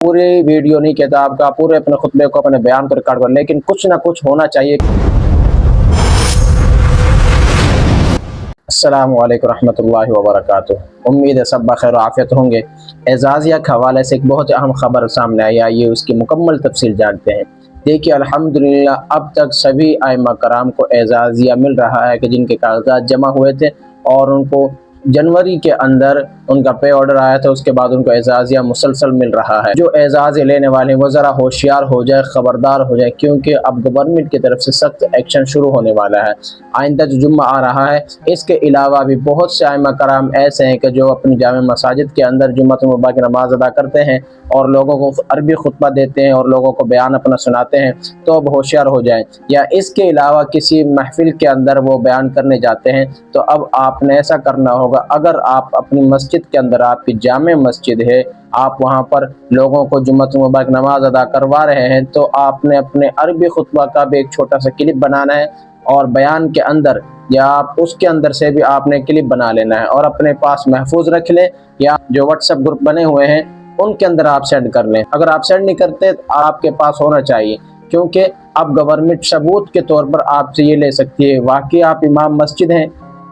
पूरी वीडियो नहीं कहता आपका पूरे अपने खुतबे को अपने बयान को रिकॉर्ड कर, लेकिन कुछ ना कुछ होना चाहिए। अस्सलामु अलैकुम रहमतुल्लाहि व बरकातुहू। उम्मीद है सब बखैर आफियत होंगे। एजाज़िया के हवाले से एक बहुत अहम खबर सामने आई, आइए उसकी मुकम्मल तफसील जानते हैं। देखिए अल्हम्दुलिल्लाह अब तक सभी आइमा कराम को एजाज़िया मिल रहा है कि जिनके कागजात जमा हुए थे और उनको जनवरी के अंदर उनका पे ऑर्डर आया था, उसके बाद उनको एजाज़िया मुसलसल मिल रहा है। जो एजाज़ लेने वाले वो ज़रा होशियार हो जाए, ख़बरदार हो जाए, क्योंकि अब गवर्नमेंट की तरफ से सख्त एक्शन शुरू होने वाला है। आइंदा जो जुम्मा आ रहा है, इसके अलावा भी बहुत से आइमा कराम ऐसे हैं कि जो अपनी जामे मसाजिद के अंदर जुम्मतुल मुबारक की नमाज अदा करते हैं और लोगों को अरबी खुतबा देते हैं और लोगों को बयान अपना सुनाते हैं। तो अब होशियार हो जाएं, या इसके अलावा किसी महफिल के अंदर वो बयान करने जाते हैं तो अब आपने ऐसा करना होगा। अगर आप अपनी मस्जिद के अंदर, आपकी जामे मस्जिद है, आप वहाँ पर लोगों को जुम्मतुल मुबारक नमाज अदा करवा रहे हैं, तो आपने अपने अरबी खुतबा का भी एक छोटा सा क्लिप बनाना है और बयान के अंदर या आप उसके अंदर से भी आपने क्लिप बना लेना है और अपने पास महफूज रख लें, या जो व्हाट्सएप ग्रुप बने हुए हैं उनके अंदर आप सेंड कर लें। अगर आप सेंड नहीं करते तो आपके पास होना चाहिए, क्योंकि अब गवर्नमेंट सबूत के तौर पर आपसे ये ले सकती है वाकई आप इमाम मस्जिद हैं,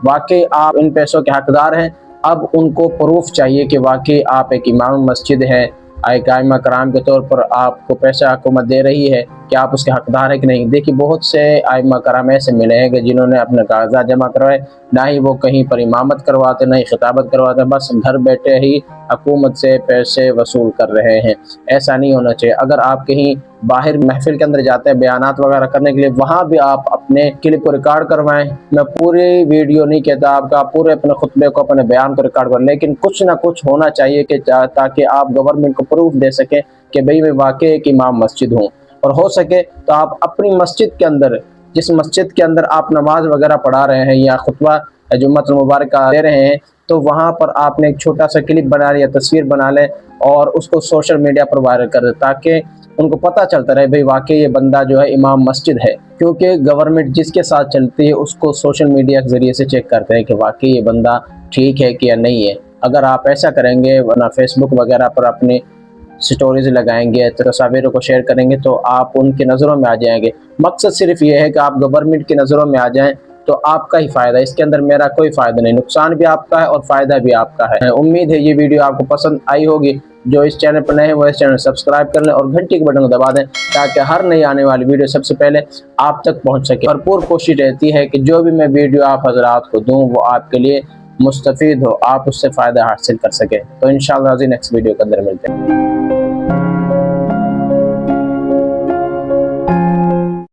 वाकई आप इन पैसों के हकदार हैं। अब उनको प्रूफ चाहिए कि वाकई आप एक इमाम मस्जिद हैं, एक आइमा कराम के तौर पर आपको पैसा हुकूमत दे रही है कि आप उसके हकदार हैं कि नहीं। देखिए बहुत से आइमा कराम ऐसे मिले हैं कि जिन्होंने अपने कागजात जमा करवाए, ना ही वो कहीं पर इमामत करवाते, ना ही खिताबत करवाते, बस घर बैठे ही हुकूमत से पैसे वसूल कर रहे हैं। ऐसा नहीं होना चाहिए। अगर आप कहीं बाहर महफिल के अंदर जाते हैं बयानात वगैरह करने के लिए, वहाँ भी आप अपने क्लिप को रिकॉर्ड करवाएं। मैं पूरी वीडियो नहीं कहता आपका पूरे अपने खुतबे को अपने बयान को रिकॉर्ड कर, लेकिन कुछ ना कुछ होना चाहिए कि ताकि आप गवर्नमेंट को प्रूफ दे सकें कि भाई मैं वाकई एक इमाम मस्जिद हूँ। और हो सके तो आप अपनी मस्जिद के अंदर, जिस मस्जिद के अंदर आप नमाज वगैरह पढ़ा रहे हैं या खुतबा जुम्मतुल मुबारक दे रहे हैं, तो वहाँ पर आपने एक छोटा सा क्लिप बना लिया, तस्वीर बना लें और उसको सोशल मीडिया पर वायरल कर दें, ताकि उनको पता चलता रहे भाई वाकई ये बंदा जो है इमाम मस्जिद है। क्योंकि गवर्नमेंट जिसके साथ चलती है उसको सोशल मीडिया के ज़रिए से चेक करते हैं कि वाकई ये बंदा ठीक है कि या नहीं है। अगर आप ऐसा करेंगे, वरना फेसबुक वगैरह पर अपनी स्टोरीज लगाएंगे, तस्वीरों को शेयर करेंगे, तो आप उनकी नज़रों में आ जाएंगे। मकसद सिर्फ ये है कि आप गवर्नमेंट की नज़रों में आ जाएं, तो आपका ही फ़ायदा, इसके अंदर मेरा कोई फ़ायदा नहीं। नुकसान भी आपका है और फ़ायदा भी आपका है। उम्मीद है ये वीडियो आपको पसंद आई होगी। जो इस चैनल पर नए हैं वो इस चैनल सब्सक्राइब कर लें और घंटी के बटन को दबा दें, ताकि हर नई आने वाली वीडियो सबसे पहले आप तक पहुंच सके। भरपूर कोशिश रहती है कि जो भी मैं वीडियो आप हजरात को दूँ वो आपके लिए मुस्तफीद हो, आप उससे फ़ायदा हासिल कर सकें। तो इंशाअल्लाह नेक्स्ट वीडियो के अंदर मिलते हैं।